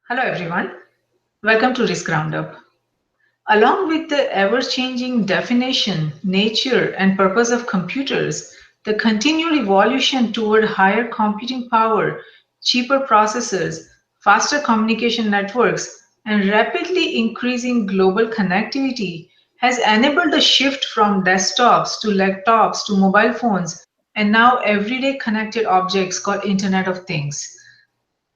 Hello everyone, welcome to Risk Roundup. Along with the ever-changing definition, nature, and purpose of computers, the continual evolution toward higher computing power, cheaper processors, faster communication networks, and rapidly increasing global connectivity has enabled a shift from desktops to laptops to mobile phones and now everyday connected objects called Internet of Things.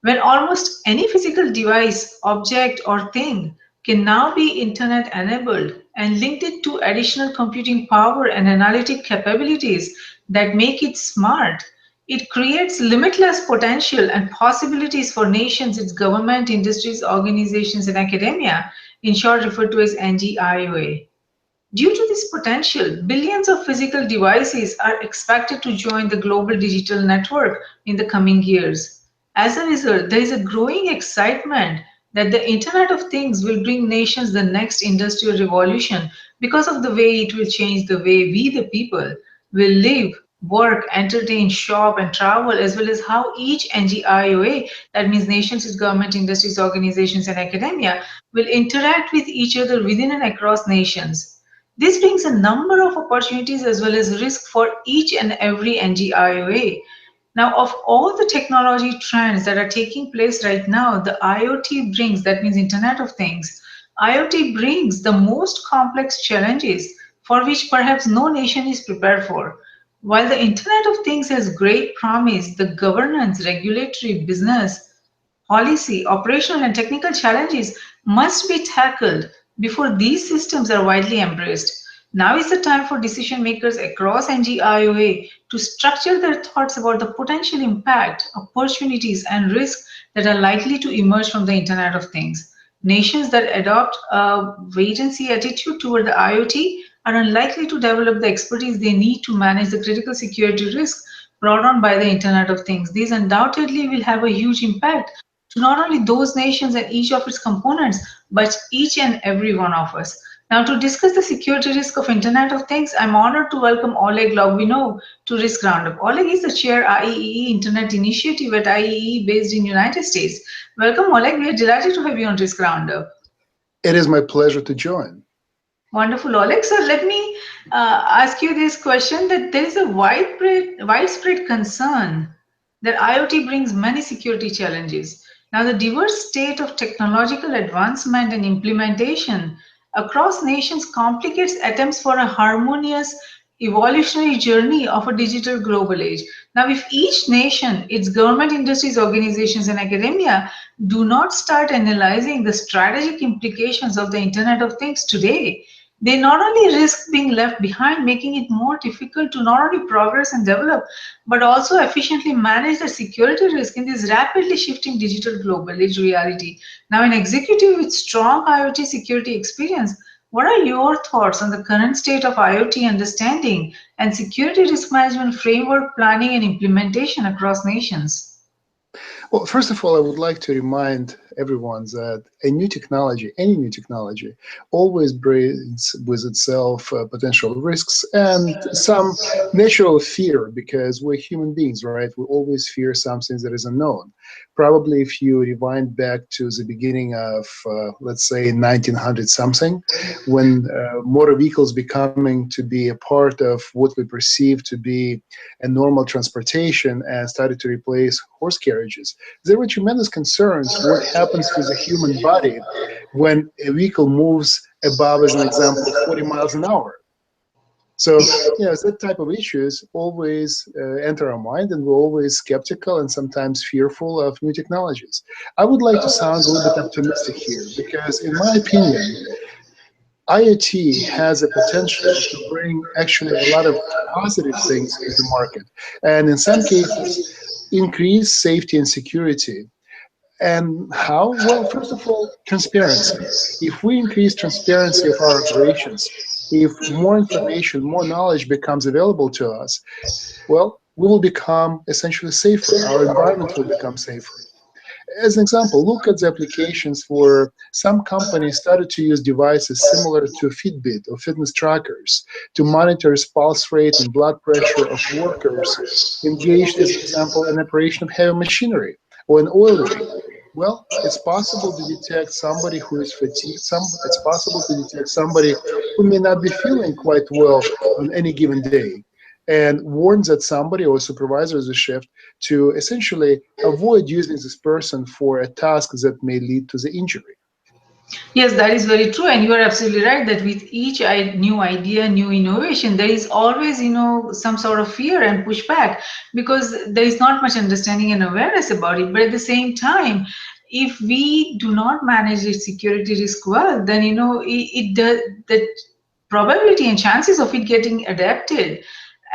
When almost any physical device, object, or thing can now be internet enabled and linked it to additional computing power and analytic capabilities that make it smart, it creates limitless potential and possibilities for nations, its government, industries, organizations, and academia, in short referred to as NGIOA. Due to this potential, billions of physical devices are expected to join the global digital network in the coming years. As a result, there is a growing excitement that the Internet of Things will bring nations the next industrial revolution because of the way it will change the way we, the people, will live, work, entertain, shop, and travel, as well as how each NGIOA, that means nations, its government, industries, organizations, and academia, will interact with each other within and across nations. This brings a number of opportunities as well as risk for each and every NGIOA. Now, of all the technology trends that are taking place right now, the IoT brings, that means Internet of Things, IoT brings the most complex challenges for which perhaps no nation is prepared for. While the Internet of Things has great promise, the governance, regulatory, business, policy, operational, and technical challenges must be tackled before these systems are widely embraced. Now is the time for decision makers across NGIOA to structure their thoughts about the potential impact, opportunities, and risks that are likely to emerge from the Internet of Things. Nations that adopt a wait and see attitude toward the IoT are unlikely to develop the expertise they need to manage the critical security risks brought on by the Internet of Things. These undoubtedly will have a huge impact to not only those nations and each of its components, but each and every one of us. Now, to discuss the security risk of Internet of Things, I'm honored to welcome Oleg Logvinov to Risk Roundup. Oleg is the chair IEEE Internet Initiative at IEEE based in United States. Welcome, Oleg. We are delighted to have you on Risk Roundup. It is my pleasure to join. Wonderful, Oleg. So let me ask you this question: that there is a widespread concern that IoT brings many security challenges. Now, the diverse state of technological advancement and implementation across nations complicates attempts for a harmonious evolutionary journey of a digital global age. Now, if each nation, its government, industries, organizations, and academia do not start analyzing the strategic implications of the Internet of Things today, they not only risk being left behind, making it more difficult to not only progress and develop, but also efficiently manage the security risk in this rapidly shifting digital global age reality. Now, an executive with strong IoT security experience, what are your thoughts on the current state of IoT understanding and security risk management framework planning and implementation across nations? Well, first of all, I would like to remind everyone that a new technology, any new technology, always brings with itself potential risks and some natural fear because we're human beings, right? We always fear something that is unknown. Probably if you rewind back to the beginning of, let's say, 1900 something, when motor vehicles becoming to be a part of what we perceive to be a normal transportation and started to replace horse carriages, there were tremendous concerns what happens to the human body when a vehicle moves above, as an example, 40 miles an hour. So, that type of issues always enter our mind, and we're always skeptical and sometimes fearful of new technologies. I would like to sound a little bit optimistic here because, in my opinion, IoT has a potential to bring actually a lot of positive things to the market, and in some cases, increase safety and security. And how? Well, first of all, transparency. If we increase transparency of our operations, if more information, more knowledge becomes available to us, well, we will become essentially safer. Our environment will become safer. As an example, look at the applications where some companies started to use devices similar to Fitbit or fitness trackers to monitor pulse rate and blood pressure of workers engaged, as an example, in operation of heavy machinery or an oil rig. Well, it's possible to detect somebody who is fatigued. It's possible to detect somebody who may not be feeling quite well on any given day, and warns that somebody or supervisor of the shift to essentially avoid using this person for a task that may lead to the injury. Yes, that is very true, and you are absolutely right that with each new idea, new innovation, there is always, some sort of fear and pushback because there is not much understanding and awareness about it. But at the same time, if we do not manage the security risk well, then it does the probability and chances of it getting adapted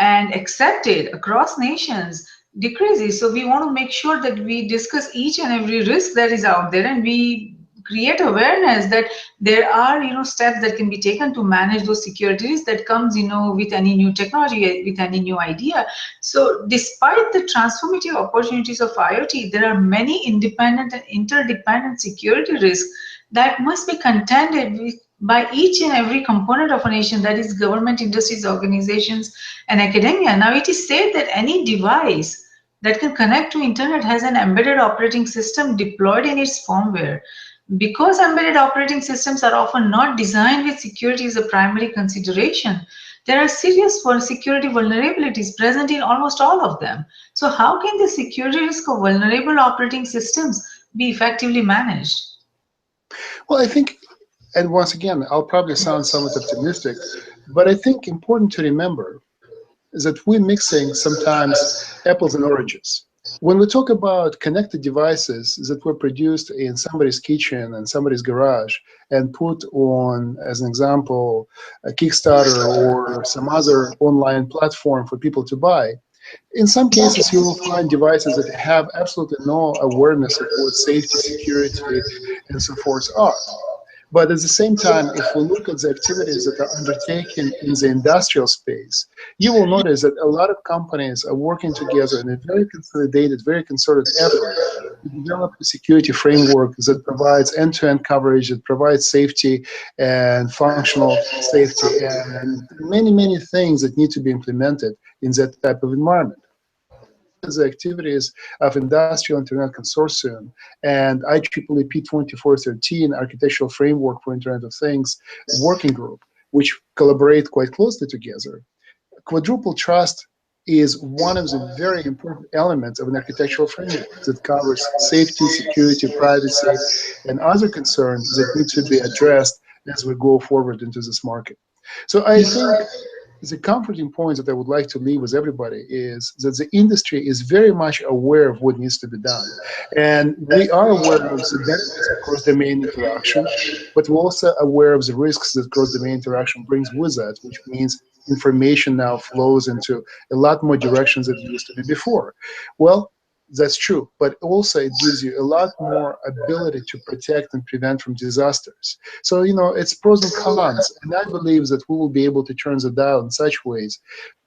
and accepted across nations decreases. So we want to make sure that we discuss each and every risk that is out there, and we create awareness that there are steps that can be taken to manage those securities that comes with any new technology, with any new idea. So despite the transformative opportunities of IoT, there are many independent and interdependent security risks that must be contended with by each and every component of a nation, that is government, industries, organizations, and academia. Now it is said that any device that can connect to internet has an embedded operating system deployed in its firmware. Because embedded operating systems are often not designed with security as a primary consideration, there are serious security vulnerabilities present in almost all of them. So how can the security risk of vulnerable operating systems be effectively managed? Well, I think, and once again, I'll probably sound somewhat optimistic, but I think important to remember is that we're mixing sometimes apples and oranges. When we talk about connected devices that were produced in somebody's kitchen and somebody's garage and put on, as an example, a Kickstarter or some other online platform for people to buy, in some cases you will find devices that have absolutely no awareness of what safety, security, and so forth are. But at the same time, if we look at the activities that are undertaken in the industrial space, you will notice that a lot of companies are working together in a very consolidated, very concerted effort to develop a security framework that provides end-to-end coverage, that provides safety and functional safety, and many, many things that need to be implemented in that type of environment. The activities of Industrial Internet Consortium and IEEE P2413 Architectural Framework for Internet of Things working group, which collaborate quite closely together. Quadruple trust is one of the very important elements of an architectural framework that covers safety, security, privacy, and other concerns that need to be addressed as we go forward into this market. So I think the comforting point that I would like to leave with everybody is that the industry is very much aware of what needs to be done. And we are aware of the benefits of cross-domain interaction, but we're also aware of the risks that cross-domain interaction brings with it, which means information now flows into a lot more directions than it used to be before. Well, that's true, but also it gives you a lot more ability to protect and prevent from disasters. So, it's pros and cons, and I believe that we will be able to turn the dial in such ways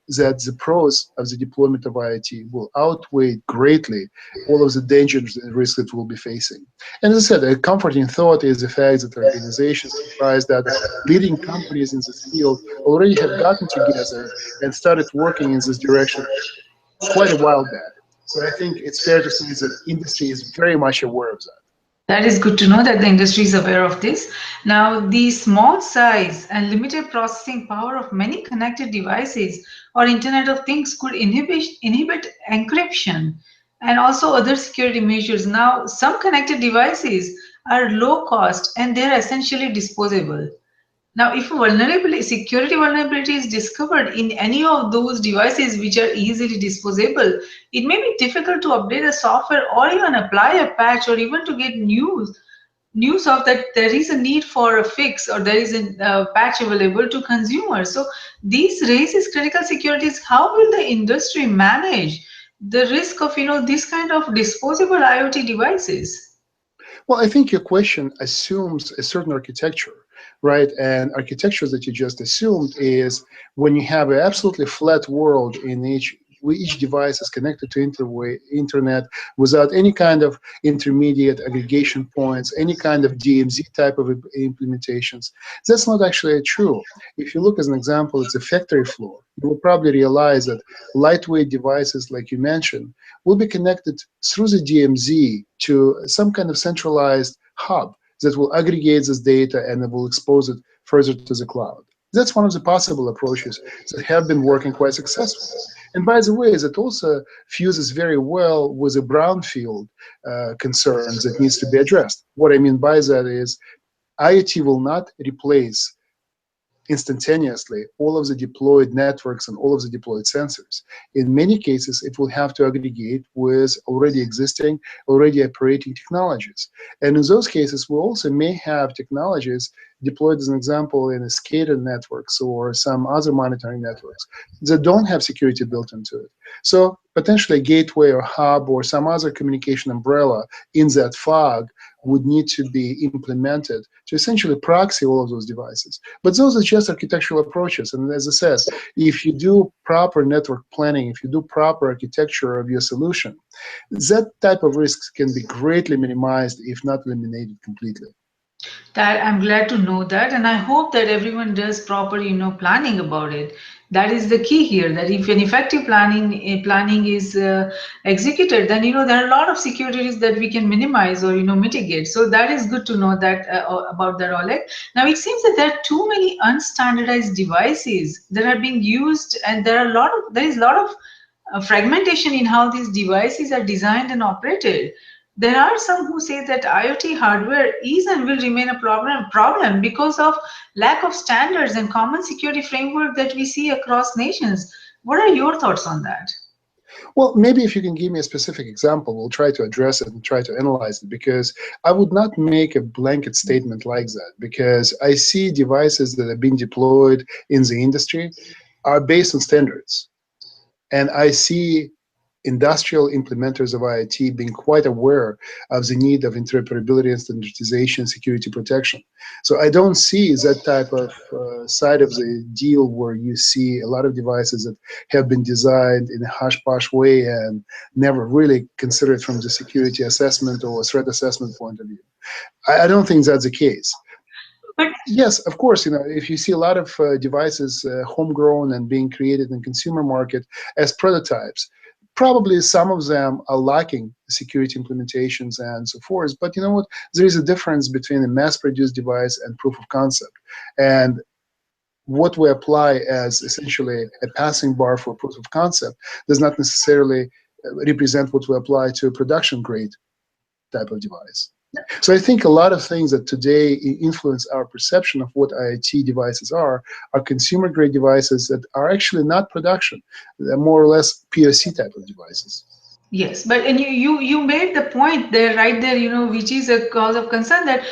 that the pros of the deployment of IoT will outweigh greatly all of the dangers and risks that we'll be facing. And as I said, a comforting thought is the fact that organizations comprised out of leading companies in this field already have gotten together and started working in this direction quite a while back. So I think it's fair to say that industry is very much aware of that. That is good to know that the industry is aware of this. Now, the small size and limited processing power of many connected devices or Internet of Things could inhibit encryption and also other security measures. Now, some connected devices are low cost and they're essentially disposable. Now, if a security vulnerability is discovered in any of those devices which are easily disposable, it may be difficult to update the software or even apply a patch or even to get news of that there is a need for a fix or there is a patch available to consumers. So these raises critical securities. How will the industry manage the risk of this kind of disposable IoT devices? Well, I think your question assumes a certain architecture, right? And architecture that you just assumed is when you have an absolutely flat world in each each device is connected to internet without any kind of intermediate aggregation points, any kind of DMZ type of implementations. That's not actually true. If you look as an example, it's a factory floor. You will probably realize that lightweight devices, like you mentioned, will be connected through the DMZ to some kind of centralized hub that will aggregate this data and it will expose it further to the cloud. That's one of the possible approaches that have been working quite successfully. And by the way, that also fuses very well with the brownfield concerns that needs to be addressed. What I mean by that is IoT will not replace instantaneously all of the deployed networks and all of the deployed sensors. In many cases, it will have to aggregate with already existing, already operating technologies. And in those cases, we also may have technologies deployed, as an example, in a SCADA networks or some other monitoring networks that don't have security built into it. So potentially a gateway or hub or some other communication umbrella in that fog would need to be implemented to essentially proxy all of those devices. But those are just architectural approaches. And as I said, if you do proper network planning, if you do proper architecture of your solution, that type of risks can be greatly minimized, if not eliminated completely. That I'm glad to know that, and I hope that everyone does proper, planning about it. That is the key here. That if an effective planning is executed, then there are a lot of securities that we can minimize or mitigate. So that is good to know that about that, Oleg. Now it seems that there are too many unstandardized devices that are being used, and there is a lot of fragmentation in how these devices are designed and operated. There are some who say that IoT hardware is and will remain a problem because of lack of standards and common security framework that we see across nations. What are your thoughts on that? Well, maybe if you can give me a specific example, we'll try to address it and try to analyze it, because I would not make a blanket statement like that, because I see devices that have been deployed in the industry are based on standards. And I see industrial implementers of IoT being quite aware of the need of interoperability and standardization, security protection. So I don't see that type of side of the deal where you see a lot of devices that have been designed in a hush-posh way and never really considered from the security assessment or threat assessment point of view. I don't think that's the case. But yes, of course, if you see a lot of devices homegrown and being created in consumer market as prototypes, probably some of them are lacking security implementations and so forth. But you know what? There is a difference between a mass-produced device and proof of concept. And what we apply as essentially a passing bar for proof of concept does not necessarily represent what we apply to a production-grade type of device. So I think a lot of things that today influence our perception of what IoT devices are consumer-grade devices that are actually not production. They're more or less POC type of devices. yes, but and you made the point there, right there, which is a cause of concern, that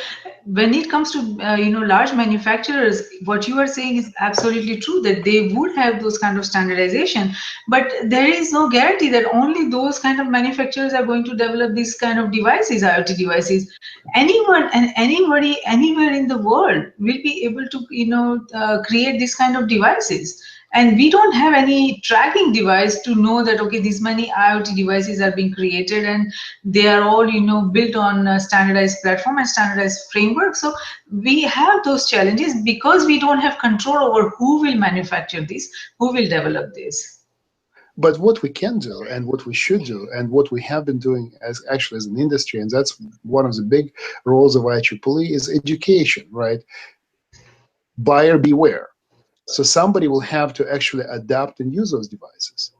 when it comes to large manufacturers, what you are saying is absolutely true, that they would have those kind of standardization, but there is no guarantee that only those kind of manufacturers are going to develop these kind of devices, IoT devices. Anyone and anybody anywhere in the world will be able to create this kind of devices. And we don't have any tracking device to know that, okay, these many IoT devices are being created and they are all, built on a standardized platform and standardized framework. So we have those challenges because we don't have control over who will manufacture this, who will develop this. But what we can do and what we should do and what we have been doing as an industry, and that's one of the big roles of IEEE, is education, right? Buyer beware. So somebody will have to actually adapt and use those devices.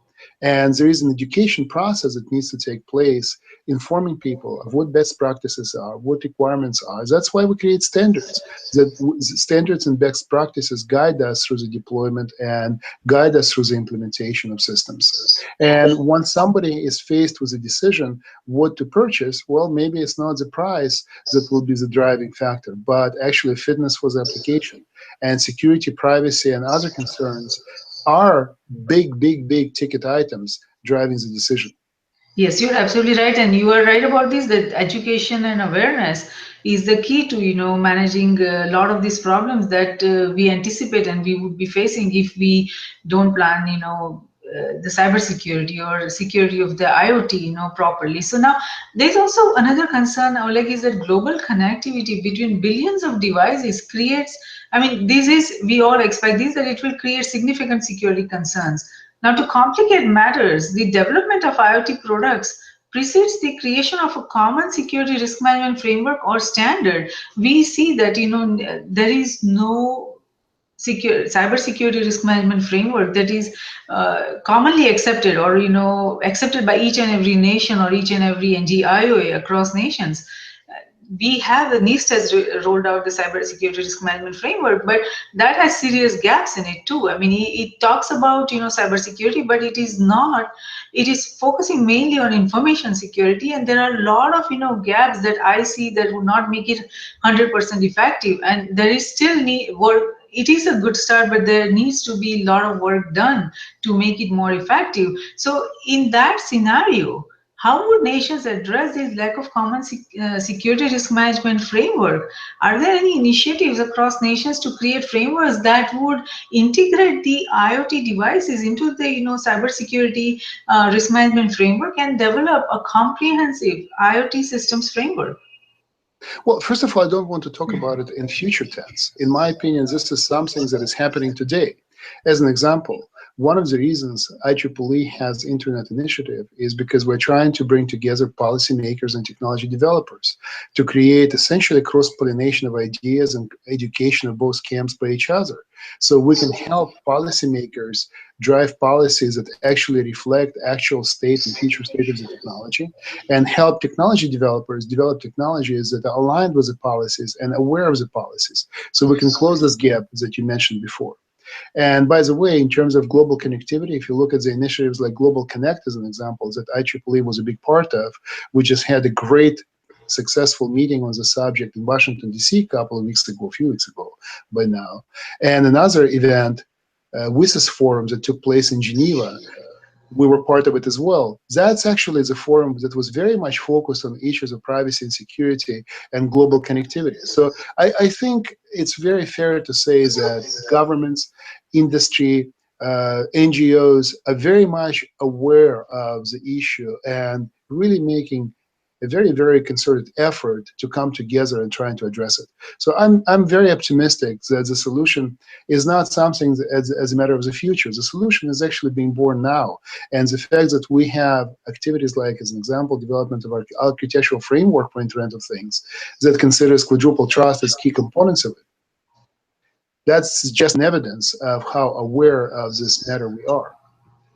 And there is an education process that needs to take place, informing people of what best practices are, what requirements are. That's why we create standards. That standards and best practices guide us through the deployment and guide us through the implementation of systems. And once somebody is faced with a decision what to purchase, well, maybe it's not the price that will be the driving factor, but actually fitness for the application. And security, privacy, and other concerns are big ticket items driving the decision. Yes, you're absolutely right, and you are right about this. That education and awareness is the key to managing a lot of these problems that we anticipate and we would be facing if we don't plan the cybersecurity or security of the IoT, properly. So now there's also another concern, Oleg, is that global connectivity between billions of devices creates, I mean, this is, we all expect this, that it will create significant security concerns. Now, to complicate matters, the development of IoT products precedes the creation of a common security risk management framework or standard. We see that, there is no cyber security risk management framework that is commonly accepted, or accepted by each and every nation or each and every NGIOA across nations. We have, the NIST has rolled out the cyber security risk management framework, but that has serious gaps in it too. I mean, it talks about cyber security, but it is not. It is focusing mainly on information security, and there are a lot of gaps that I see that would not make it 100% effective. And there is still need work. It is a good start, but there needs to be a lot of work done to make it more effective. So in that scenario, how would nations address this lack of common security risk management framework? Are there any initiatives across nations to create frameworks that would integrate the IoT devices into the cybersecurity risk management framework and develop a comprehensive IoT systems framework? Well, first of all, I don't want to talk about it in future tense. In my opinion, this is something that is happening today. As an example, one of the reasons IEEE has Internet Initiative is because we're trying to bring together policymakers and technology developers to create essentially cross-pollination of ideas and education of both camps by each other. So we can help policymakers drive policies that actually reflect actual state and future state of the technology, and help technology developers develop technologies that are aligned with the policies and aware of the policies. So we can close this gap that you mentioned before. And by the way, in terms of global connectivity, if you look at the initiatives like Global Connect as an example, that IEEE was a big part of, we just had a great successful meeting on the subject in Washington, D.C. a few weeks ago by now. And another event, WISIS forum that took place in Geneva, we were part of it as well. That's actually the forum that was very much focused on issues of privacy and security and global connectivity. So I think it's very fair to say that governments, industry, NGOs are very much aware of the issue and really making a very, very concerted effort to come together and trying to address it. So I'm very optimistic that the solution is not something that as a matter of the future. The solution is actually being born now. And the fact that we have activities like, as an example, development of our architectural framework for Internet of Things that considers quadruple trust as key components of it, that's just an evidence of how aware of this matter we are.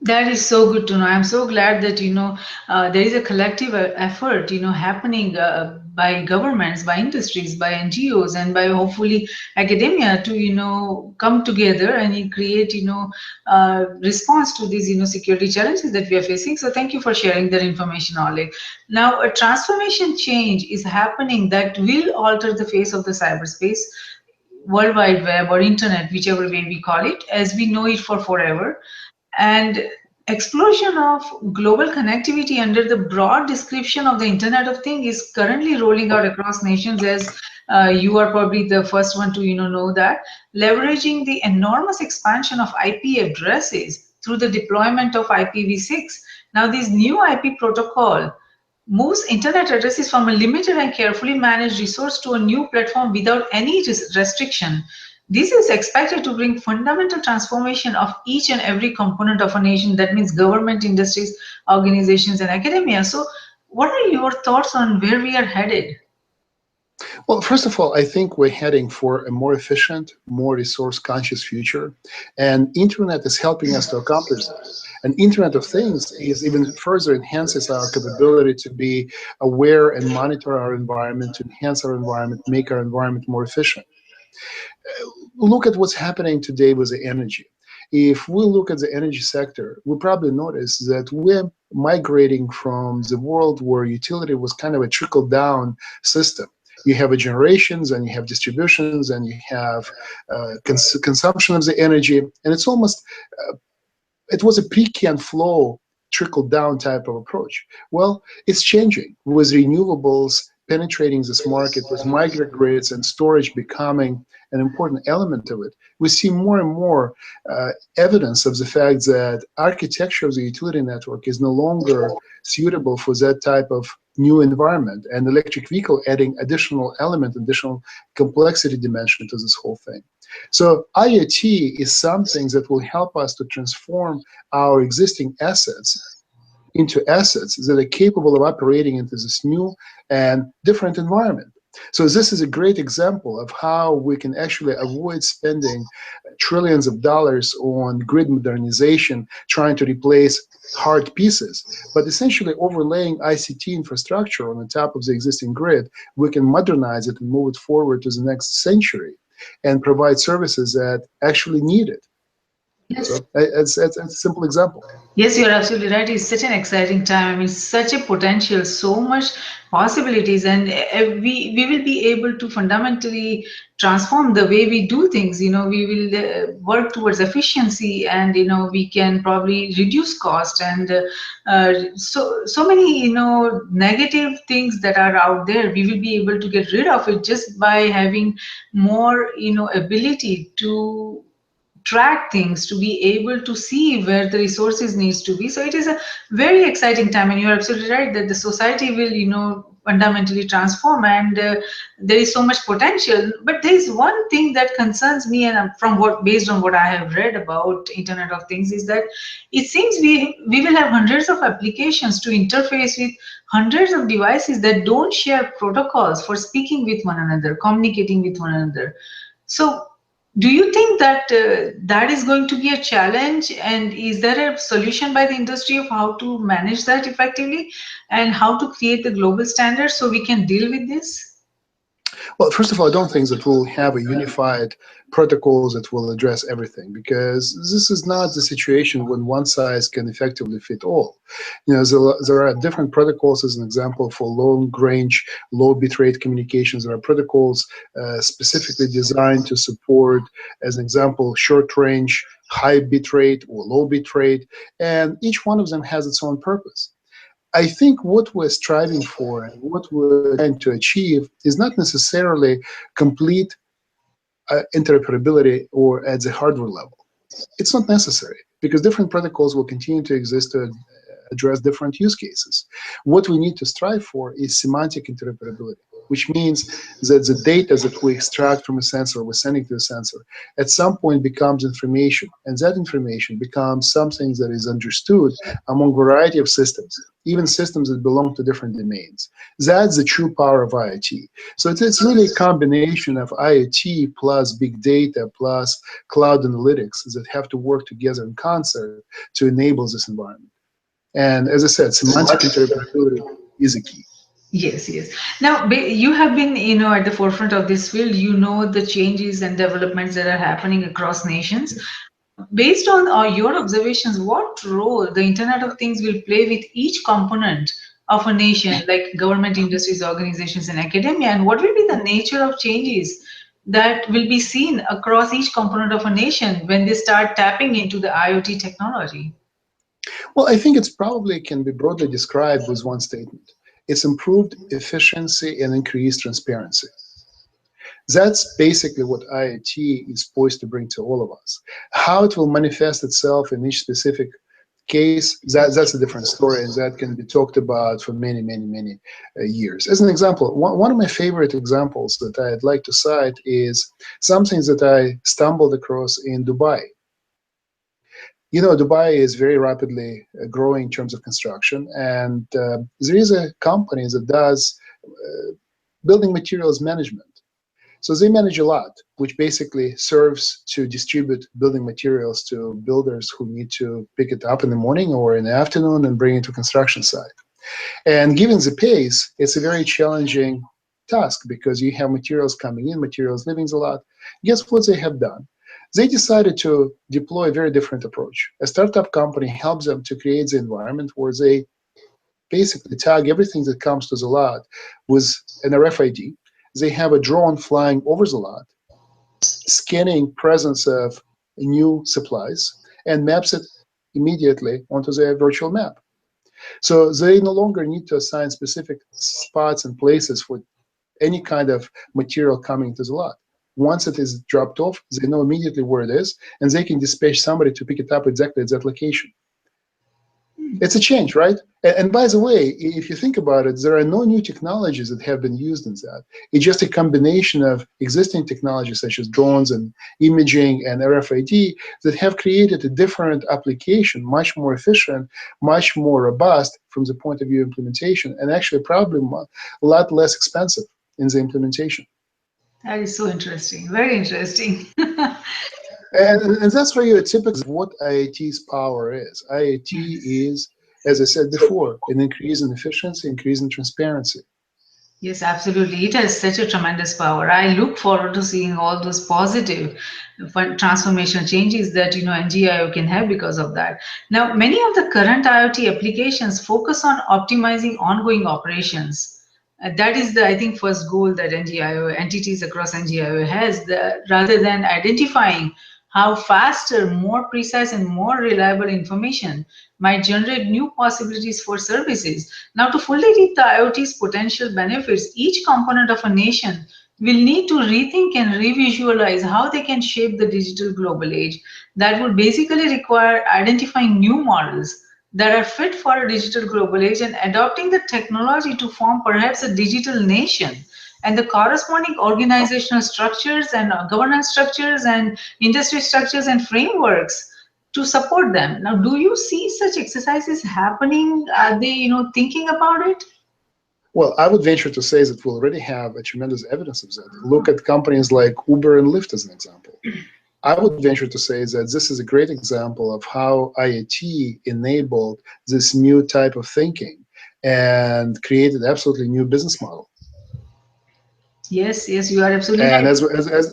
That is so good to know. I'm so glad that there is a collective effort happening by governments, by industries, by NGOs, and by hopefully academia to come together and create response to these security challenges that we are facing. So thank you for sharing that information, Oleg. Now a transformation change is happening that will alter the face of the cyberspace, World Wide Web or Internet, whichever way we call it, as we know it for forever. And explosion of global connectivity under the broad description of the Internet of Things is currently rolling out across nations, as you are probably the first one to know that, leveraging the enormous expansion of IP addresses through the deployment of IPv6. Now this new IP protocol moves internet addresses from a limited and carefully managed resource to a new platform without any restriction. This is expected to bring fundamental transformation of each and every component of a nation. That means government, industries, organizations, and academia. So what are your thoughts on where we are headed? Well, first of all, I think we're heading for a more efficient, more resource-conscious future, and Internet is helping us to accomplish that. And Internet of Things is even further enhances our capability to be aware and monitor our environment, to enhance our environment, make our environment more efficient. Look at what's happening today with the energy. If we look at the energy sector, we probably notice that we're migrating from the world where utility was kind of a trickle-down system. You have generations, and you have distributions, and you have consumption of the energy, and it's almost, it was a peak and flow, trickle-down type of approach. Well, it's changing with renewables penetrating this market, with microgrids and storage becoming an important element of it, we see more and more evidence of the fact that architecture of the utility network is no longer suitable for that type of new environment, and electric vehicle adding additional element, additional complexity dimension to this whole thing. So IoT is something that will help us to transform our existing assets into assets that are capable of operating into this new and different environment. So this is a great example of how we can actually avoid spending trillions of dollars on grid modernization, trying to replace hard pieces, but essentially overlaying ICT infrastructure on the top of the existing grid. We can modernize it and move it forward to the next century and provide services that actually need it. Yes. So it's a simple example. Yes, you're absolutely right. It's such an exciting time. I mean, such a potential, so much possibilities, and we will be able to fundamentally transform the way we do things. You know, we will work towards efficiency, and you know, we can probably reduce cost, and so many negative things that are out there. We will be able to get rid of it just by having more ability to track things, to be able to see where the resources needs to be. So it is a very exciting time, and you're absolutely right that the society will fundamentally transform, and there is so much potential. But there is one thing that concerns me, and from what, based on what I have read about Internet of Things, is that it seems we will have hundreds of applications to interface with hundreds of devices that don't share protocols for speaking with one another, communicating with one another. So do you think that that is going to be a challenge, and is there a solution by the industry of how to manage that effectively and how to create the global standards so we can deal with this? Well, first of all, I don't think that we'll have a unified protocols that will address everything, because this is not the situation when one size can effectively fit all. You know, there are different protocols, as an example, for long range, low bitrate communications. There are protocols specifically designed to support, as an example, short range, high bitrate or low bitrate, and each one of them has its own purpose. I think what we're striving for and what we're trying to achieve is not necessarily complete interoperability or at the hardware level. It's not necessary, because different protocols will continue to exist to address different use cases. What we need to strive for is semantic interoperability, which means that the data that we extract from a sensor, we're sending to a sensor, at some point becomes information, and that information becomes something that is understood among a variety of systems, even systems that belong to different domains. That's the true power of IoT. So it's really a combination of IoT plus big data plus cloud analytics that have to work together in concert to enable this environment. And as I said, semantic interoperability is a key. Yes, yes. Now, you have been, at the forefront of this field. You know the changes and developments that are happening across nations. Based on your observations, what role the Internet of Things will play with each component of a nation, like government, industries, organizations, and academia, and what will be the nature of changes that will be seen across each component of a nation when they start tapping into the IoT technology? Well, I think it's probably can be broadly described with one statement. It's improved efficiency and increased transparency. That's basically what IoT is poised to bring to all of us. How it will manifest itself in each specific case, that's a different story, and that can be talked about for many, many, many years. As an example, one of my favorite examples that I'd like to cite is something that I stumbled across in Dubai. You know, Dubai is very rapidly growing in terms of construction, and there is a company that does building materials management. So they manage a lot, which basically serves to distribute building materials to builders who need to pick it up in the morning or in the afternoon and bring it to construction site. And given the pace, it's a very challenging task, because you have materials coming in, materials leaving a lot. Guess what they have done? They decided to deploy a very different approach. A startup company helps them to create the environment where they basically tag everything that comes to the lot with an RFID. They have a drone flying over the lot, scanning presence of new supplies, and maps it immediately onto their virtual map. So they no longer need to assign specific spots and places for any kind of material coming to the lot. Once it is dropped off, they know immediately where it is, and they can dispatch somebody to pick it up exactly at that location. It's a change, right? And by the way, if you think about it, there are no new technologies that have been used in that. It's just a combination of existing technologies such as drones and imaging and RFID that have created a different application, much more efficient, much more robust from the point of view of implementation, and actually probably a lot less expensive in the implementation. That is so interesting. Very interesting. And that's for you a typical of what IoT's power is. IoT is, as I said before, an increase in efficiency, increase in transparency. Yes, absolutely. It has such a tremendous power. I look forward to seeing all those positive transformational changes that NGIO can have because of that. Now, many of the current IoT applications focus on optimizing ongoing operations. That is the, I think, first goal that NGIO entities across NGIO has, rather than identifying how faster, more precise, and more reliable information might generate new possibilities for services. Now, to fully reap the IoT's potential benefits, each component of a nation will need to rethink and revisualize how they can shape the digital global age. That would basically require identifying new models that are fit for a digital global age and adopting the technology to form perhaps a digital nation, and the corresponding organizational structures and governance structures and industry structures and frameworks to support them. Now, do you see such exercises happening? Are they, thinking about it? Well, I would venture to say that we already have a tremendous evidence of that. Look at companies like Uber and Lyft as an example. I would venture to say that this is a great example of how IoT enabled this new type of thinking and created absolutely new business model. Yes, yes, you are absolutely And right.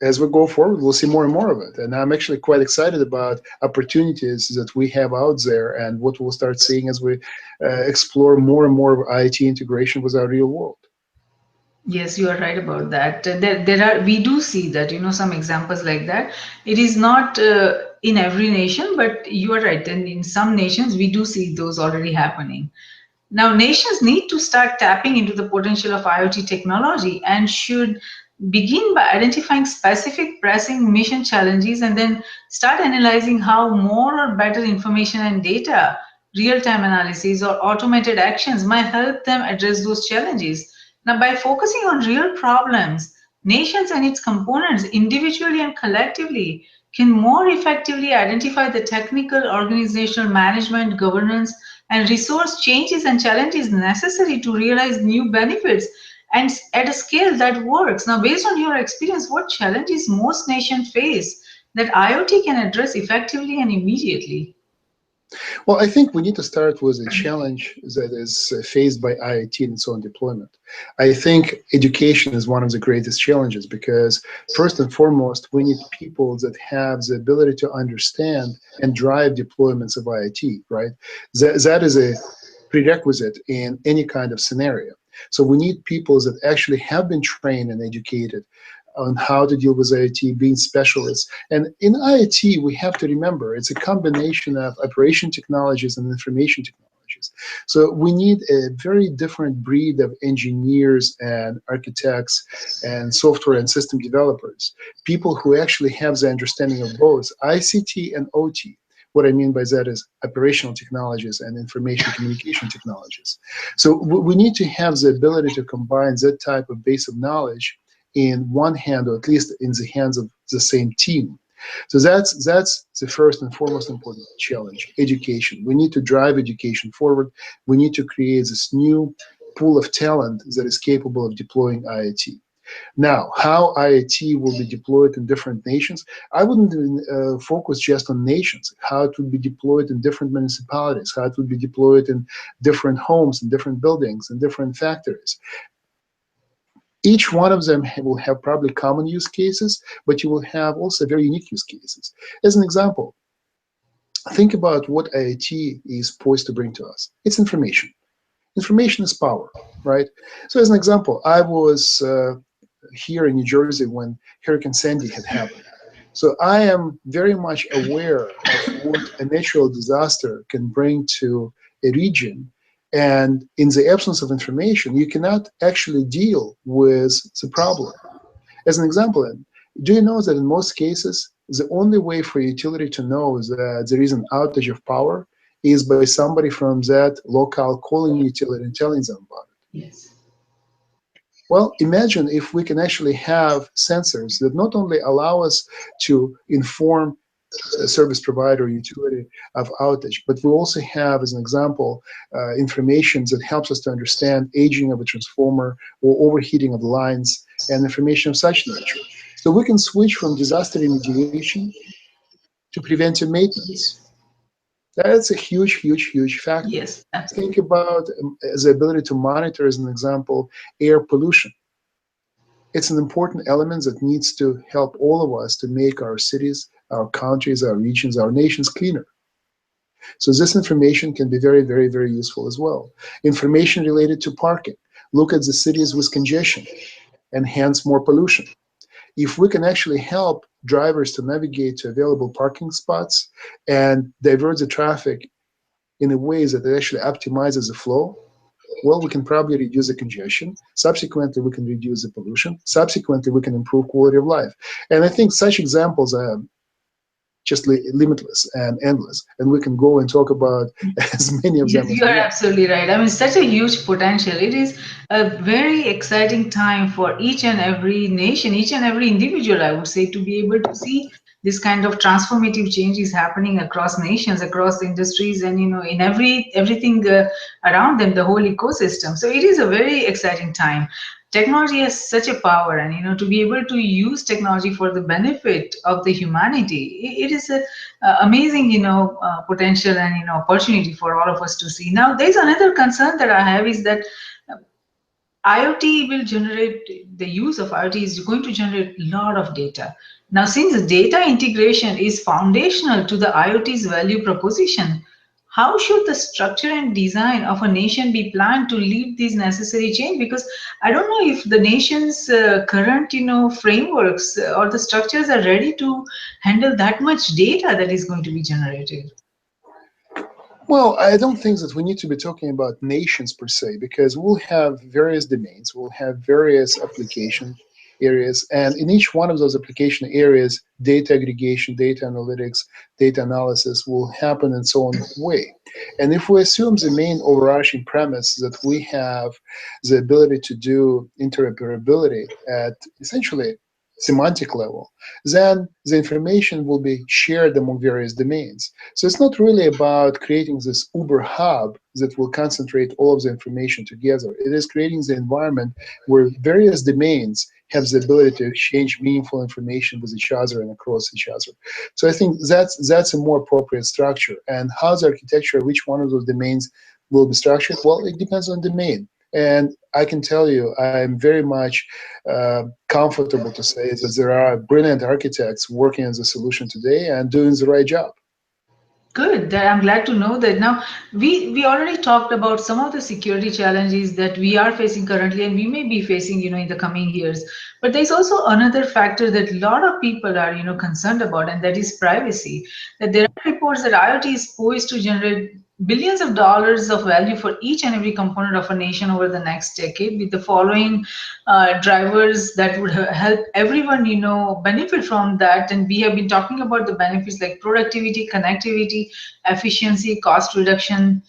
as we go forward, we'll see more and more of it. And I'm actually quite excited about opportunities that we have out there and what we'll start seeing as we explore more and more of IoT integration with our real world. Yes, you are right about that. We do see that, some examples like that. It is not in every nation, but you are right. And in some nations, we do see those already happening. Now, nations need to start tapping into the potential of IoT technology and should begin by identifying specific pressing mission challenges and then start analyzing how more or better information and data, real-time analysis, or automated actions might help them address those challenges. Now, by focusing on real problems, nations and its components individually and collectively can more effectively identify the technical, organizational, management, governance, and resource changes and challenges necessary to realize new benefits and at a scale that works. Now, based on your experience, what challenges most nations face that IoT can address effectively and immediately? Well, I think we need to start with a challenge that is faced by IoT in its own deployment. I think education is one of the greatest challenges because, first and foremost, we need people that have the ability to understand and drive deployments of IoT, right? That is a prerequisite in any kind of scenario. So we need people that actually have been trained and educated on how to deal with IoT, being specialists. And in IoT, we have to remember it's a combination of operation technologies and information technologies. So we need a very different breed of engineers and architects and software and system developers, people who actually have the understanding of both ICT and OT. What I mean by that is operational technologies and information communication technologies. So we need to have the ability to combine that type of base of knowledge in one hand, or at least in the hands of the same team. So that's the first and foremost important challenge, education. We need to drive education forward. We need to create this new pool of talent that is capable of deploying IoT. Now, how IoT will be deployed in different nations, I wouldn't focus just on nations, how it would be deployed in different municipalities, how it would be deployed in different homes, in different buildings, in different factories. Each one of them will have probably common use cases, but you will have also very unique use cases. As an example, think about what IoT is poised to bring to us. It's information. Information is power, right? So as an example, I was here in New Jersey when Hurricane Sandy had happened. So I am very much aware of what a natural disaster can bring to a region. And in the absence of information, you cannot actually deal with the problem. As an example, do you know that in most cases, the only way for a utility to know that there is an outage of power is by somebody from that locale calling utility and telling them about it? Yes. Well, imagine if we can actually have sensors that not only allow us to inform a service provider or utility of outage, but we also have, as an example, information that helps us to understand aging of a transformer or overheating of lines and information of such nature. So we can switch from disaster remediation to preventive maintenance. That's a huge, huge, huge factor. Yes, absolutely. Think about the ability to monitor, as an example, air pollution. It's an important element that needs to help all of us to make our cities, our countries, our regions, our nations cleaner. So this information can be very, very, very useful as well. Information related to parking. Look at the cities with congestion and hence more pollution. If we can actually help drivers to navigate to available parking spots and divert the traffic in a way that it actually optimizes the flow, well, we can probably reduce the congestion. Subsequently, we can reduce the pollution. Subsequently, we can improve quality of life. And I think such examples are just limitless and endless. And we can go and talk about as many of Yes, them as you we are want. absolutely right. I mean, such a huge potential. It is a very exciting time for each and every nation, each and every individual, I would say, to be able to see this kind of transformative changes happening across nations, across industries, and in everything around them, the whole ecosystem. So it is a very exciting time. Technology has such a power, and to be able to use technology for the benefit of the humanity, it is a amazing potential and opportunity for all of us to see. Now there's another concern that I have is that IoT will generate, the use of IoT is going to generate a lot of data. Now, since data integration is foundational to the IoT's value proposition, how should the structure and design of a nation be planned to lead these necessary change? Because I don't know if the nation's current, frameworks or the structures are ready to handle that much data that is going to be generated. Well, I don't think that we need to be talking about nations per se, because we'll have various domains, we'll have various application areas, and in each one of those application areas, data aggregation, data analytics, data analysis will happen in its own way. And if we assume the main overarching premise that we have the ability to do interoperability at essentially semantic level, then the information will be shared among various domains. So it's not really about creating this Uber hub that will concentrate all of the information together. It is creating the environment where various domains have the ability to exchange meaningful information with each other and across each other. So I think that's a more appropriate structure. And how the architecture of each one of those domains will be structured, well, it depends on domain. And I can tell you, I'm very much comfortable to say that there are brilliant architects working on the solution today and doing the right job. Good. I'm glad to know that. Now, we already talked about some of the security challenges that we are facing currently, and we may be facing, in the coming years. But there's also another factor that a lot of people are, concerned about, and that is privacy. That there are reports that IoT is poised to generate billions of dollars of value for each and every component of a nation over the next decade, with the following drivers that would help everyone benefit from that. And we have been talking about the benefits like productivity, connectivity, efficiency, cost reduction,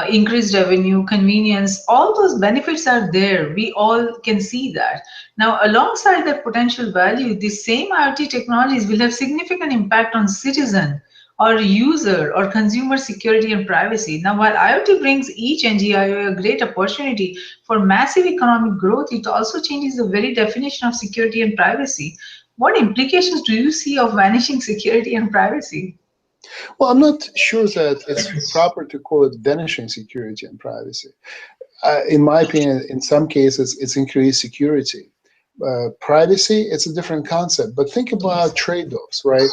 increased revenue, convenience. All those benefits are there. We all can see that. Now, alongside that potential value, the same IoT technologies will have significant impact on citizen or user or consumer security and privacy. Now, while IoT brings each NGIO a great opportunity for massive economic growth, it also changes the very definition of security and privacy. What implications do you see of vanishing security and privacy? Well, I'm not sure that it's proper to call it vanishing security and privacy. In my opinion, in some cases, it's increased security. Privacy, it's a different concept, but think about trade-offs, right?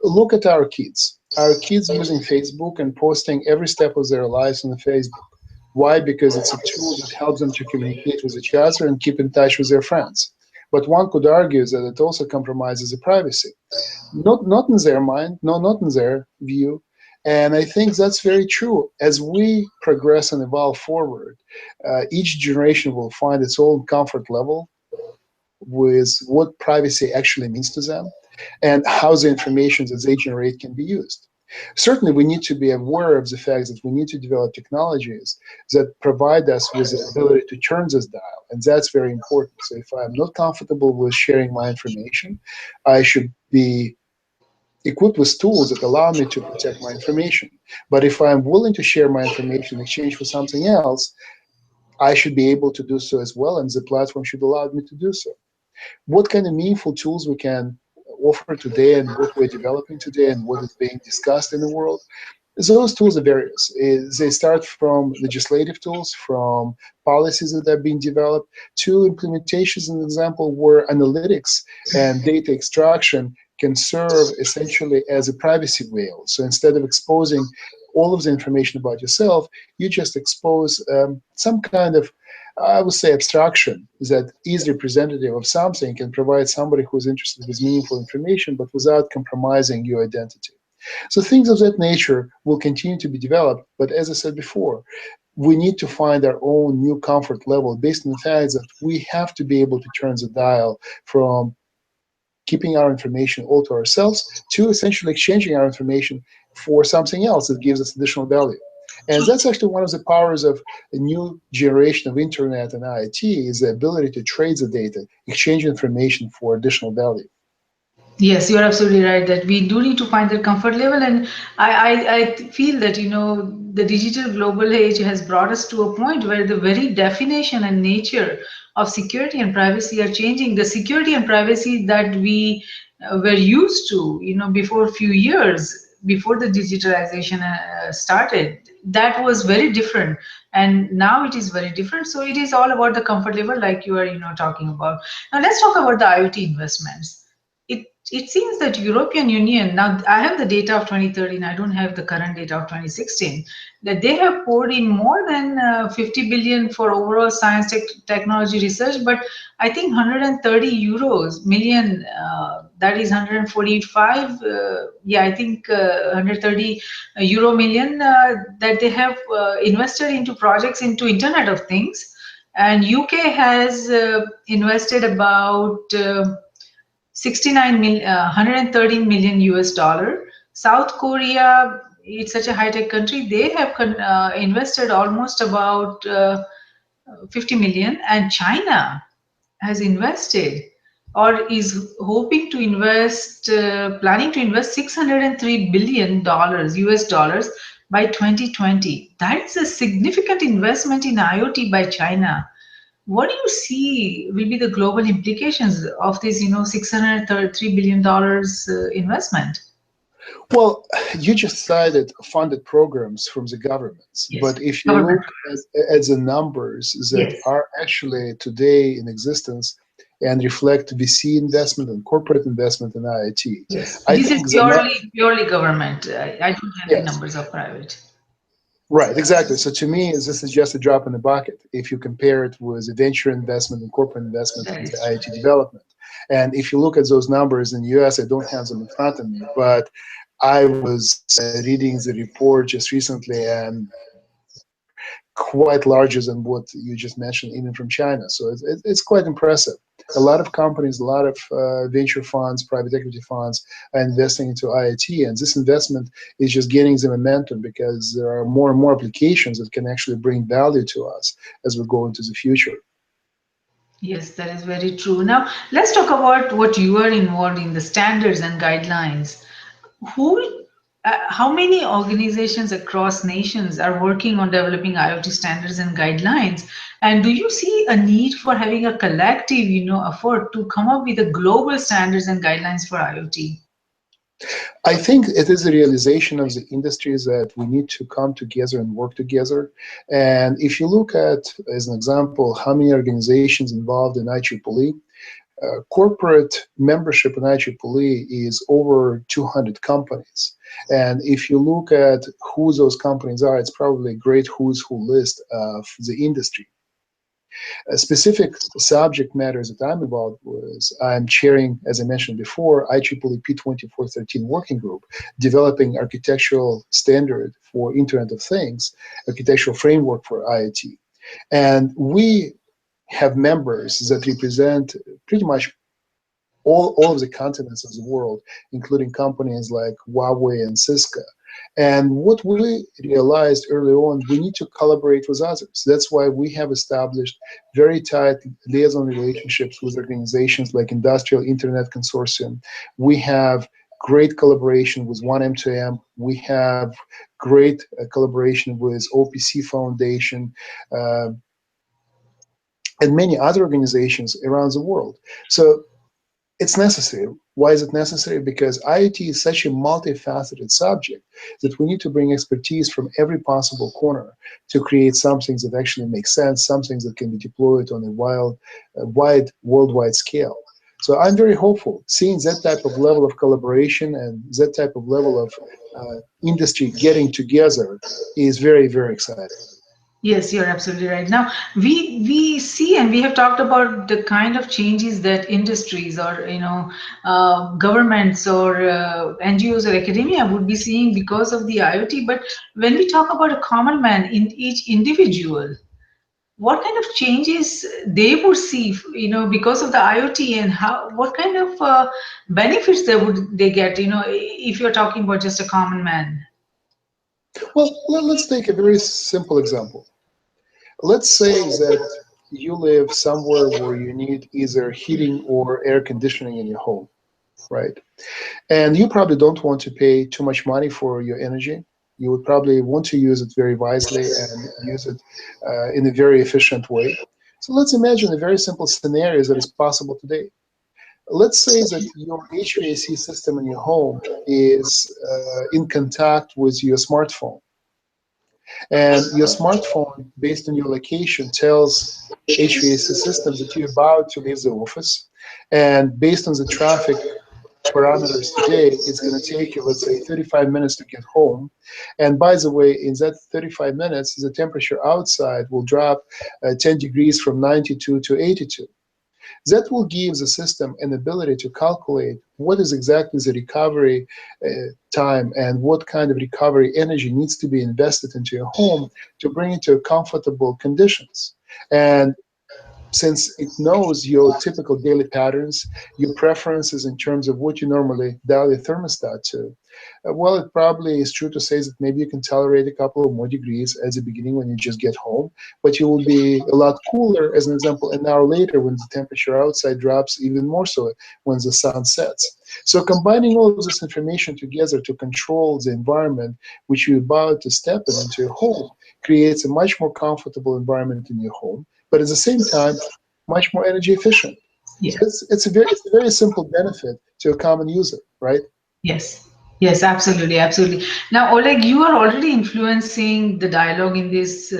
Look at our kids. Our kids using Facebook and posting every step of their lives on Facebook. Why? Because it's a tool that helps them to communicate with each other and keep in touch with their friends. But one could argue that it also compromises the privacy. Not in their mind, no, not in their view. And I think that's very true. As we progress and evolve forward, each generation will find its own comfort level with what privacy actually means to them and how the information that they generate can be used. Certainly, we need to be aware of the fact that we need to develop technologies that provide us with the ability to turn this dial, and that's very important. So if I'm not comfortable with sharing my information, I should be equipped with tools that allow me to protect my information. But if I'm willing to share my information in exchange for something else, I should be able to do so as well, and the platform should allow me to do so. What kind of meaningful tools we can offer today and what we're developing today and what is being discussed in the world? Those tools are various. They start from legislative tools, from policies that are being developed, to implementations, an example where analytics and data extraction can serve essentially as a privacy veil. So instead of exposing all of the information about yourself, you just expose some kind of, I would say, abstraction that is representative of something, can provide somebody who's interested with meaningful information, but without compromising your identity. So things of that nature will continue to be developed, but as I said before, we need to find our own new comfort level based on the fact that we have to be able to turn the dial from keeping our information all to ourselves to essentially exchanging our information for something else that gives us additional value. And that's actually one of the powers of a new generation of internet and IoT, is the ability to trade the data, exchange information for additional value. Yes, you're absolutely right that we do need to find that comfort level. And I feel that, the digital global age has brought us to a point where the very definition and nature of security and privacy are changing. The security and privacy that we were used to, before a few years, before the digitalization started, that was very different. And now it is very different. So it is all about the comfort level, like you are, talking about. Now let's talk about the IoT investments. It seems that European Union, now I have the data of 2013, I don't have the current data of 2016, that they have poured in more than 50 billion for overall science technology research, but I think 130 euros million, that is 145, I think 130 euro million that they have invested into projects into Internet of Things. And UK has invested about 113 million US dollar. South Korea, it's such a high-tech country, they have invested almost about 50 million, and China has invested or is hoping to invest, planning to invest $603 billion US dollars by 2020. That is a significant investment in IoT by China. What do you see will be the global implications of this, $633 billion investment? Well, you just cited funded programs from the governments, Yes, but if you government. look at the numbers that Yes, are actually today in existence and reflect VC investment and corporate investment in IoT, yes. I This is think purely government. I don't have the yes, numbers of private. right, exactly. So to me, this is just a drop in the bucket if you compare it with the venture investment and corporate investment That in the is true. IoT development. And if you look at those numbers in the US, I don't have them in front of me, but I was reading the report just recently, and quite larger than what you just mentioned, even from China. So it's quite impressive. A lot of companies, a lot of venture funds, private equity funds are investing into IoT, and this investment is just gaining the momentum because there are more and more applications that can actually bring value to us as we go into the future. Yes, that is very true. Now, let's talk about what you are involved in, the standards and guidelines. Who, how many organizations across nations are working on developing IoT standards and guidelines? And do you see a need for having a collective, effort to come up with a global standards and guidelines for IoT? I think it is a realization of the industries that we need to come together and work together. And if you look at, as an example, how many organizations involved in IEEE, corporate membership in IEEE is over 200 companies. And if you look at who those companies are, it's probably a great who's who list of the industry. Specific subject matters that I'm involved with, I'm chairing, as I mentioned before, IEEE P2413 working group, developing architectural standard for Internet of Things, architectural framework for IoT. And we have members that represent pretty much all of the continents of the world, including companies like Huawei and Cisco. And what we realized early on, we need to collaborate with others. That's why we have established very tight liaison relationships with organizations like Industrial Internet Consortium. We have great collaboration with 1M2M. We have great collaboration with OPC Foundation, uh, and many other organizations around the world. So it's necessary. Why is it necessary? Because IoT is such a multifaceted subject that we need to bring expertise from every possible corner to create something that actually makes sense, something that can be deployed on a wide worldwide scale. So I'm very hopeful. Seeing that type of level of collaboration and that type of level of industry getting together is very, very exciting. Yes, you're absolutely right. Now, we see and we have talked about the kind of changes that industries or governments or NGOs or academia would be seeing because of the IoT. But when we talk about a common man in each individual, what kind of changes they would see, because of the IoT, and how what kind of benefits they get, if you're talking about just a common man. Well, let's take a very simple example. Let's say that you live somewhere where you need either heating or air conditioning in your home, right? And you probably don't want to pay too much money for your energy. You would probably want to use it very wisely and use it in a very efficient way. So let's imagine a very simple scenario that is possible today. Let's say that your HVAC system in your home is in contact with your smartphone. And your smartphone, based on your location, tells HVAC system that you're about to leave the office. And based on the traffic parameters today, it's going to take you, let's say, 35 minutes to get home. And by the way, in that 35 minutes, the temperature outside will drop 10 degrees from 92 to 82. That will give the system an ability to calculate what is exactly the recovery time and what kind of recovery energy needs to be invested into your home to bring it to comfortable conditions. And since it knows your typical daily patterns, your preferences in terms of what you normally dial your thermostat to, well, it probably is true to say that maybe you can tolerate a couple of more degrees at the beginning when you just get home, but you will be a lot cooler, as an example, an hour later when the temperature outside drops even more so when the sun sets. So combining all of this information together to control the environment which you're about to step into your home creates a much more comfortable environment in your home, but at the same time, much more energy efficient. Yeah. So it's a very simple benefit to a common user, right? Yes. Yes, absolutely, absolutely. Now, Oleg, you are already influencing the dialogue in this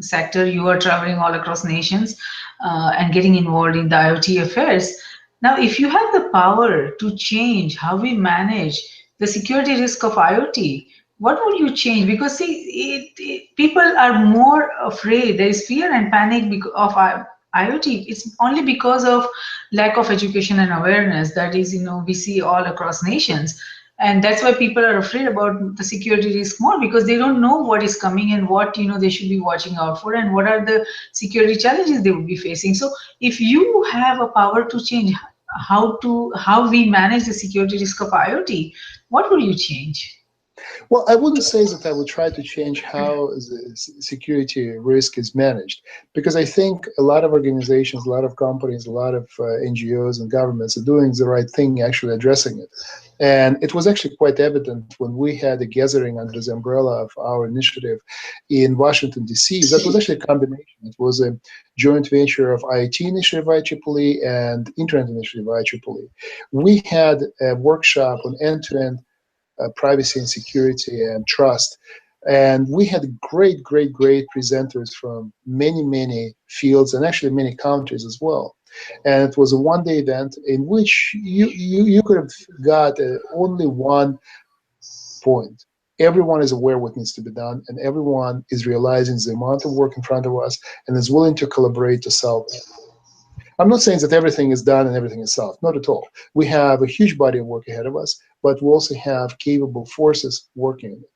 sector. You are traveling all across nations and getting involved in the IoT affairs. Now, if you have the power to change how we manage the security risk of IoT, what would you change? Because see, people are more afraid. There is fear and panic of IoT. It's only because of lack of education and awareness that is, we see all across nations. And that's why people are afraid about the security risk more, because they don't know what is coming and what, they should be watching out for and what are the security challenges they would be facing. So if you have a power to change how we manage the security risk of IoT, what will you change? Well, I wouldn't say that I would try to change how the security risk is managed, because I think a lot of organizations, a lot of companies, a lot of NGOs and governments are doing the right thing, actually addressing it. And it was actually quite evident when we had a gathering under the umbrella of our initiative in Washington, D.C. That was actually a combination. It was a joint venture of IoT Initiative IEEE and Internet Initiative IEEE. We had a workshop on end-to-end privacy and security and trust. And we had great presenters from many fields and actually many countries as well. And it was a one-day event in which you could have got only one point. Everyone is aware what needs to be done, and everyone is realizing the amount of work in front of us and is willing to collaborate to solve it. I'm not saying that everything is done and everything is solved, not at all. We have a huge body of work ahead of us, but we also have capable forces working on it.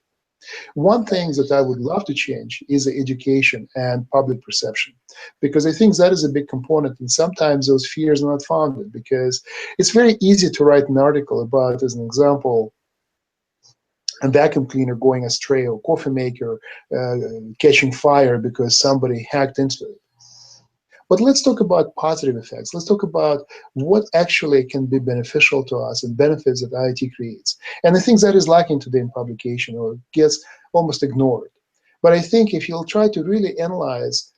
One thing that I would love to change is the education and public perception, because I think that is a big component, and sometimes those fears are not founded, because it's very easy to write an article about, as an example, a vacuum cleaner going astray or coffee maker catching fire because somebody hacked into it. But let's talk about positive effects. Let's talk about what actually can be beneficial to us and benefits that IoT creates. And I think that is lacking today in publication, or gets almost ignored. But I think if you'll try to really analyze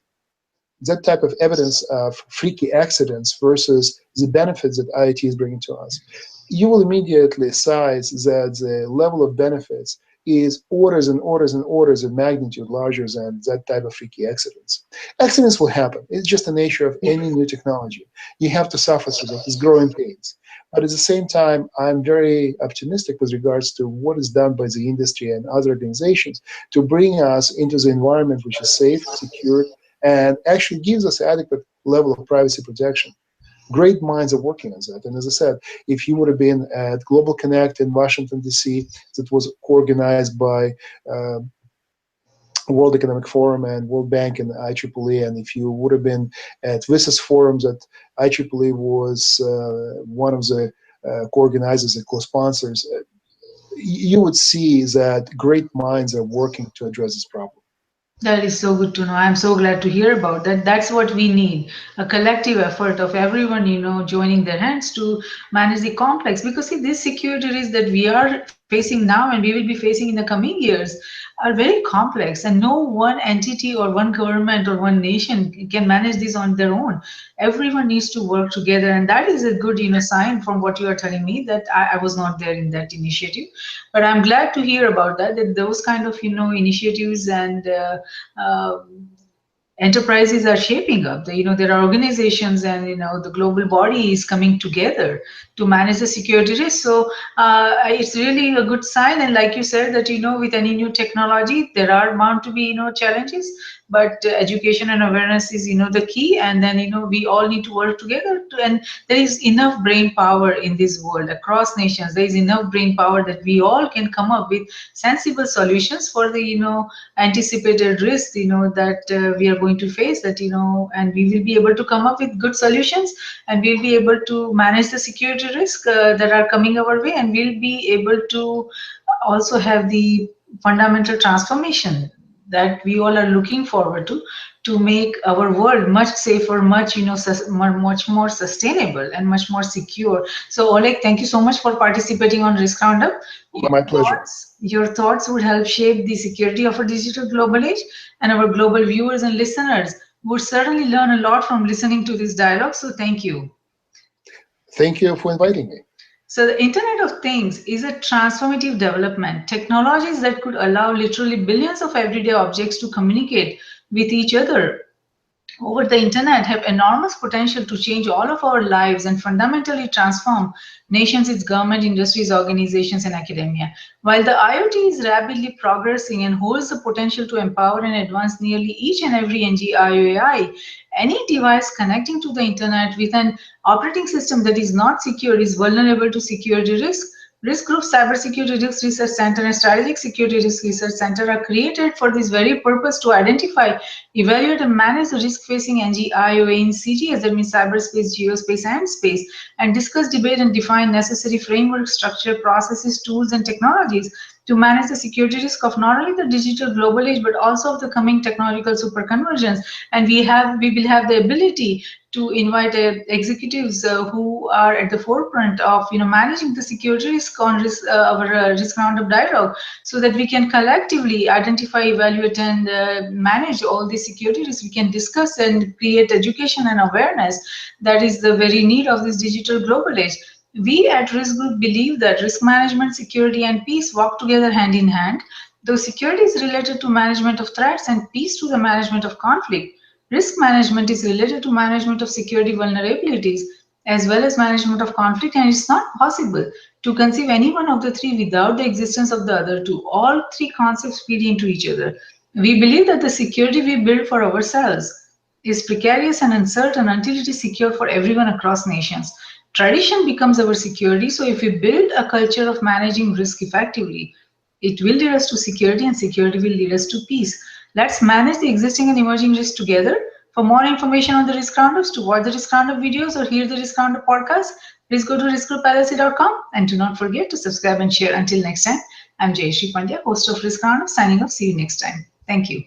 that type of evidence of freaky accidents versus the benefits that IoT is bringing to us, you will immediately size that the level of benefits is orders and orders and orders of magnitude larger than that type of freaky accidents. Accidents will happen. It's just the nature of any new technology. You have to suffer through that. It's growing pains. But at the same time, I'm very optimistic with regards to what is done by the industry and other organizations to bring us into the environment which is safe, secure, and actually gives us adequate level of privacy protection. Great minds are working on that. And as I said, if you would have been at Global Connect in Washington, D.C., that was organized by World Economic Forum and World Bank and IEEE, and if you would have been at WSIS forums that IEEE was one of the co-organizers and co-sponsors, you would see that great minds are working to address this problem. That is so good to know. I'm so glad to hear about that. That's what we need, a collective effort of everyone, joining their hands to manage the complex. Because see, these security risks that we are facing now and we will be facing in the coming years are very complex, and no one entity or one government or one nation can manage this on their own. Everyone needs to work together, and that is a good, sign from what you are telling me that I was not there in that initiative. But I'm glad to hear about that, that those kind of, initiatives and uh, enterprises are shaping up. There are organizations and the global body is coming together to manage the security risk. So it's really a good sign. And like you said, that with any new technology, there are bound to be challenges, but education and awareness is the key. And then we all need to work together. And there is enough brain power in this world across nations. There is enough brain power that we all can come up with sensible solutions for the anticipated risk that we are going to face, that and we will be able to come up with good solutions, and we'll be able to manage the security risk that are coming our way, and we'll be able to also have the fundamental transformation that we all are looking forward to make our world much safer, much much more sustainable and much more secure. So Oleg, thank you so much for participating on Risk Roundup. My pleasure. Your thoughts would help shape the security of a digital global age, and our global viewers and listeners would certainly learn a lot from listening to this dialogue. So thank you. Thank you for inviting me. So the Internet of Things is a transformative development. Technologies that could allow literally billions of everyday objects to communicate with each other over the internet have enormous potential to change all of our lives and fundamentally transform nations, its government, industries, organizations, and academia. While the IoT is rapidly progressing and holds the potential to empower and advance nearly each and every NG-IoAI, any device connecting to the internet with an operating system that is not secure is vulnerable to security risks. Risk Group Cybersecurity Risk Research Center and Strategic Security Risk Research Center are created for this very purpose, to identify, evaluate, and manage the risk-facing NG-IoA in CGS, that means cyberspace, geospace, and space, and discuss, debate, and define necessary framework, structure, processes, tools, and technologies to manage the security risk of not only the digital global age, but also of the coming technological superconvergence. And we will have the ability to invite executives who are at the forefront of managing the security risk on our Risk Roundup dialogue, so that we can collectively identify, evaluate, and manage all the security risks. We can discuss and create education and awareness. That is the very need of this digital global age. We at Risk Group believe that risk management, security, and peace walk together hand in hand. Though security is related to management of threats and peace to the management of conflict, risk management is related to management of security vulnerabilities as well as management of conflict, and it's not possible to conceive any one of the three without the existence of the other two. All three concepts feed into each other. We believe that the security we build for ourselves is precarious and uncertain until it is secure for everyone across nations. Tradition becomes our security, so if we build a culture of managing risk effectively, It will lead us to security, and security will lead us to peace. Let's manage the existing and emerging risks together. For more information on the Risk Roundups, to watch the Risk Roundup videos or hear the Risk Roundup podcast, please go to riskgroupllc.com and do not forget to subscribe and share. Until next time, I'm Jayshree Pandya, host of Risk Roundup, signing off. See you next time. Thank you.